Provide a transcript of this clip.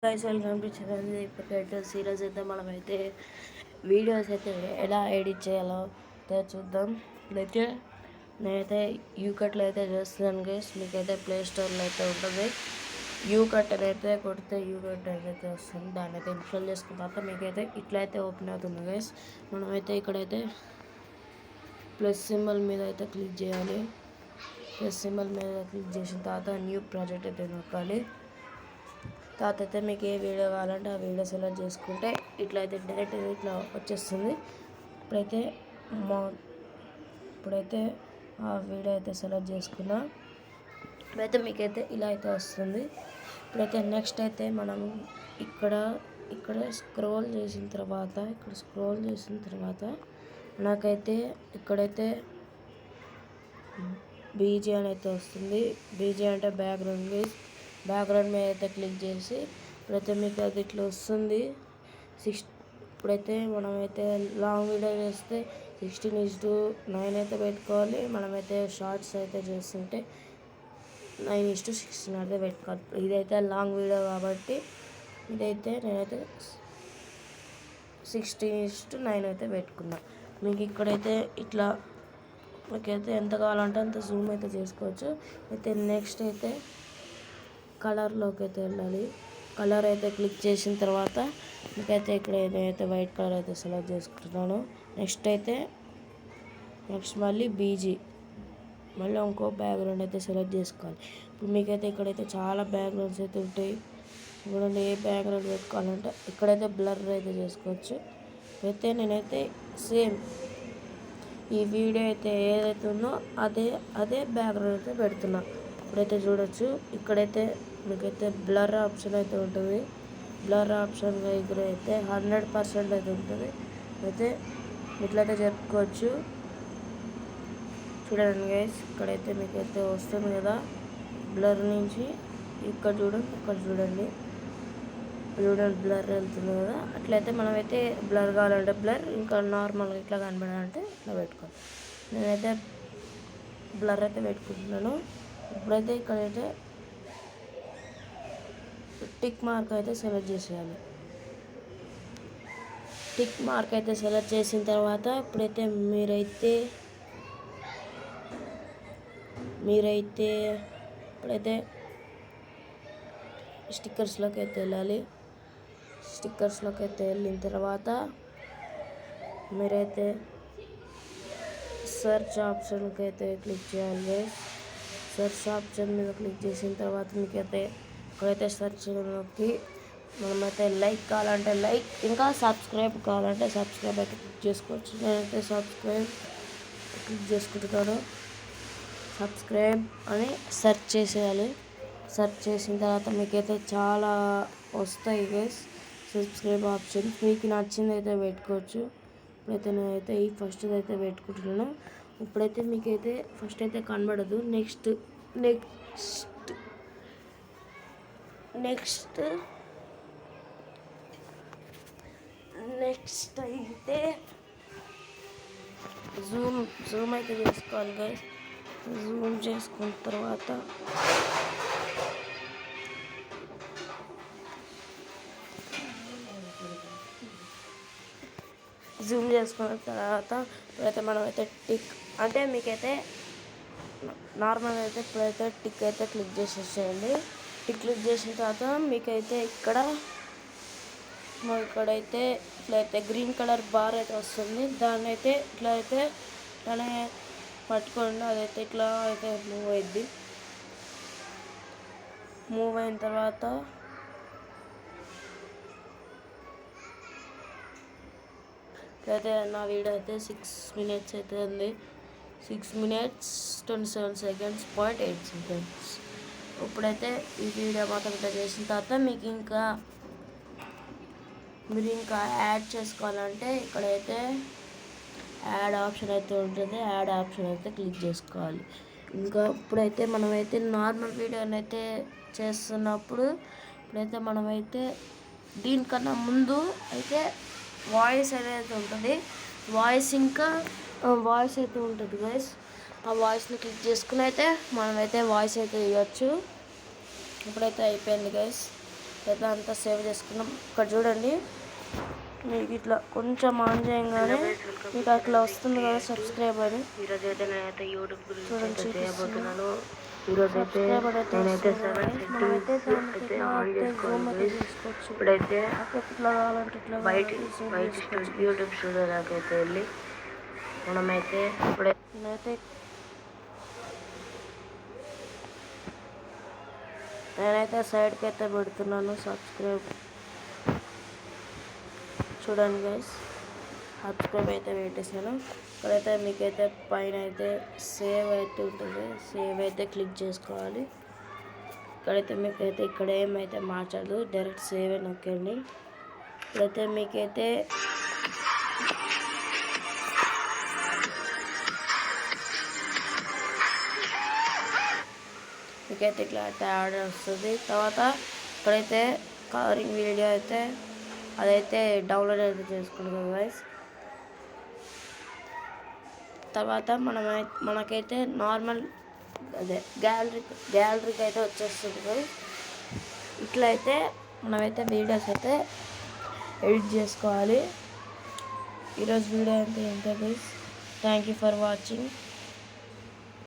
Guys welcome to channel. ఇప్పటికైతే serious అయితే మనమైతే వీడియోస్ అయితే ఎలా ఎడిట్ చేయాలో చూద్దాం. అయితే నేనైతే యూకట్లో అయితే చేస్తున్నాను గైస్. మీకైతే ప్లే స్టోర్లో అయితే ఉంటుంది. యూకట్ అయితే కొడితే యూకట్ అయితే వస్తుంది. దాన్ని అయితే ఇన్స్టాల్ చేసుకున్న తర్వాత మీకైతే ఇట్లా అయితే ఓపెన్ అవుతుంది గైస్. మనమైతే ఇక్కడైతే ప్లస్ సింబల్ మీద అయితే క్లిక్ చేయాలి. ప్లస్ సింబల్ మీద క్లిక్ చేసిన తర్వాత న్యూ ప్రాజెక్ట్ అయితే నొక్కాలి. తర్వాత అయితే మీకు ఏ వీడియో కావాలంటే ఆ వీడియో సెలెక్ట్ చేసుకుంటే ఇట్లా అయితే డైరెక్ట్ ఇట్లా వచ్చేస్తుంది. ఇప్పుడైతే ఆ వీడియో అయితే సెలెక్ట్ చేసుకున్నా. ఇప్పుడైతే మీకైతే ఇలా అయితే వస్తుంది. ఇప్పుడైతే నెక్స్ట్ అయితే మనం ఇక్కడ స్క్రోల్ చేసిన తర్వాత నాకైతే ఇక్కడైతే బీజీ అని అయితే వస్తుంది. బీజీ అంటే బ్యాక్గ్రౌండ్ మీద అయితే క్లిక్ చేసి ఇప్పుడైతే మీకు అది ఇట్లా వస్తుంది. ఇప్పుడైతే మనమైతే లాంగ్ వీడియో చేస్తే 16:9 అయితే పెట్టుకోవాలి. మనమైతే షార్ట్స్ అయితే చేస్తుంటే 9:16 అయితే పెట్టుకోవాలి. ఇదైతే లాంగ్ వీడియో కాబట్టి నేనైతే 16:9 అయితే పెట్టుకున్నా. మీకు ఇక్కడైతే ఇట్లా మీకైతే ఎంత కావాలంటే అంత జూమ్ అయితే చేసుకోవచ్చు. అయితే నెక్స్ట్ అయితే కలర్లోకి అయితే వెళ్ళాలి. కలర్ అయితే క్లిక్ చేసిన తర్వాత మీకైతే ఇక్కడ నేనైతే వైట్ కలర్ అయితే సెలెక్ట్ చేసుకుంటున్నాను. నెక్స్ట్ మళ్ళీ బీజీ మళ్ళీ ఇంకో బ్యాక్గ్రౌండ్ అయితే సెలెక్ట్ చేసుకోవాలి. ఇప్పుడు మీకైతే ఇక్కడైతే చాలా బ్యాక్గ్రౌండ్స్ అయితే ఉంటాయి. చూడండి ఏ బ్యాక్గ్రౌండ్ పెట్టుకోవాలంటే ఇక్కడైతే బ్లర్ అయితే చేసుకోవచ్చు. అయితే నేనైతే సేమ్ ఈ వీడియో అయితే ఏదైతే ఉందో అదే బ్యాక్గ్రౌండ్ అయితే పెడుతున్నా. ఇప్పుడైతే చూడొచ్చు ఇక్కడైతే మీకైతే బ్లర్ ఆప్షన్ అయితే ఉంటుంది. బ్లర్ ఆప్షన్ దగ్గర అయితే 100% అయితే ఉంటుంది. అయితే ఇట్లయితే చెప్పుకోవచ్చు. చూడండి గైస్, ఇక్కడైతే మీకైతే వస్తుంది కదా బ్లర్ నుంచి. ఇక్కడ చూడండి బ్లర్ వెళ్తుంది కదా. అట్లయితే మనమైతే బ్లర్ కావాలంటే బ్లర్, ఇంకా నార్మల్గా ఇట్లా కనబడాలంటే ఇట్లా పెట్టుకోవాలి. నేనైతే బ్లర్ అయితే పెట్టుకుంటున్నాను. ఇప్పుడైతే ఇక్కడైతే టిక్ మార్క్ అయితే సెలెక్ట్ చేసేయాలి. టిక్ మార్క్ అయితే సెలెక్ట్ చేసిన తర్వాత ఇప్పుడైతే ఇప్పుడైతే స్టిక్కర్స్లోకి అయితే వెళ్ళాలి. స్టిక్కర్స్లోకి అయితే వెళ్ళిన తర్వాత మీరైతే సెర్చ్ ఆప్షన్కి అయితే క్లిక్ చేయాలి. సెర్చ్ ఆప్షన్ మీద క్లిక్ చేసిన తర్వాత మీకైతే ఇక్కడైతే సెర్చ్లోకి మనమైతే లైక్ కావాలంటే లైక్, ఇంకా సబ్స్క్రైబ్ కావాలంటే సబ్స్క్రైబ్ అయితే క్లిక్ చేసుకోవచ్చు. నేనైతే సబ్స్క్రైబ్ క్లిక్ చేసుకుంటున్నాను. సబ్స్క్రైబ్ అని సెర్చ్ చేసేయాలి. సెర్చ్ చేసిన తర్వాత మీకైతే చాలా వస్తాయి గైస్ సబ్స్క్రైబ్ ఆప్షన్. మీకు నచ్చింది అయితే పెట్టుకోవచ్చు. ఇప్పుడైతే నేనైతే ఈ ఫస్ట్ అయితే పెట్టుకుంటున్నాను. ఇప్పుడైతే మీకైతే ఫస్ట్ అయితే కనబడదు. నెక్స్ట్ అయితే జూమ్ అయితే చేసుకోవాలి గైస్. జూమ్ చేసుకున్న తర్వాత ఇప్పుడైతే మనమైతే టిక్ అంటే మీకైతే నార్మల్గా అయితే ఇప్పుడైతే టిక్ అయితే క్లిక్ చేసేసేయండి. టిక్ క్లిక్ చేసిన తర్వాత మీకైతే ఇక్కడైతే ఇట్లయితే గ్రీన్ కలర్ బార్ అయితే వస్తుంది. దాన్ని అయితే ఇట్లానే పట్టుకోండి. అదైతే ఇట్లా అయితే మూవ్ అయిన తర్వాత అయితే నా వీడియో అయితే 6 minutes అయితే ఉంది. 6 minutes 27 seconds 0.8 seconds. ఇప్పుడైతే ఈ వీడియో మొత్తం ఇట్లా చేసిన తర్వాత మీరు ఇంకా యాడ్ చేసుకోవాలంటే ఇక్కడైతే యాడ్ ఆప్షన్ అయితే ఉంటుంది. యాడ్ ఆప్షన్ అయితే క్లిక్ చేసుకోవాలి. ఇంకా ఇప్పుడైతే మనమైతే నార్మల్ వీడియోని అయితే చేస్తున్నప్పుడు ఇప్పుడైతే మనమైతే దీనికన్నా ముందు అయితే వాయిస్ అనేది ఉంటుంది. వాయిస్ అయితే ఉంటుంది గైస్. ఆ వాయిస్ని క్లిక్ చేసుకుని అయితే మనమైతే వాయిస్ అయితే ఇవ్వచ్చు. ఇప్పుడైతే అయిపోయింది గైస్. అయితే అంతా సేవ్ చేసుకున్నాం. ఇక్కడ చూడండి, మీకు ఇట్లా కొంచెం ఆన్ చేయగానే మీకు అట్లా వస్తుంది కదా సబ్స్క్రైబ్ అని. ఈరోజు అయితే నేనైతే యూట్యూబ్ గురించి చేయబోతున్నాను. ఈరోజు అయితే నేనైతే 7 సెట్టింగ్స్ అయితే ఆన్ చేసుకోవాలి. ఇప్పుడైతే ఇట్లా కావాలంటే ఇట్లా బయట యూట్యూబ్ స్టూడియో దాకా అయితే వెళ్ళి మనమైతే నేనైతే సైడ్కి అయితే పెడుతున్నాను సబ్స్క్రైబ్. చూడండి గైస్, సబ్స్క్రైబ్ అయితే పెట్టేసాను. ఇక్కడైతే మీకైతే పైన అయితే సేవ్ అయితే ఉంటుంది, సేవ్ అయితే క్లిక్ చేసుకోవాలి. ఇక్కడైతే మీకైతే ఇక్కడ ఏమైతే మార్చదు, డైరెక్ట్ సేవ్ నొక్కండి. ఇప్పుడైతే మీకైతే ఇట్లా అయితే ఆర్డర్ వస్తుంది. తర్వాత ఇక్కడైతే కవరింగ్ వీడియో అయితే అదైతే డౌన్లోడ్ అయితే చేసుకుంటాం గైస్. తర్వాత మనకైతే నార్మల్ అదే గ్యాలరీకి అయితే వచ్చేస్తుంది గైస్. ఇట్లయితే మనమైతే వీడియోస్ అయితే ఎడిట్ చేసుకోవాలి. ఈరోజు వీడియో అయితే ఇంతే guys. Thank you for watching.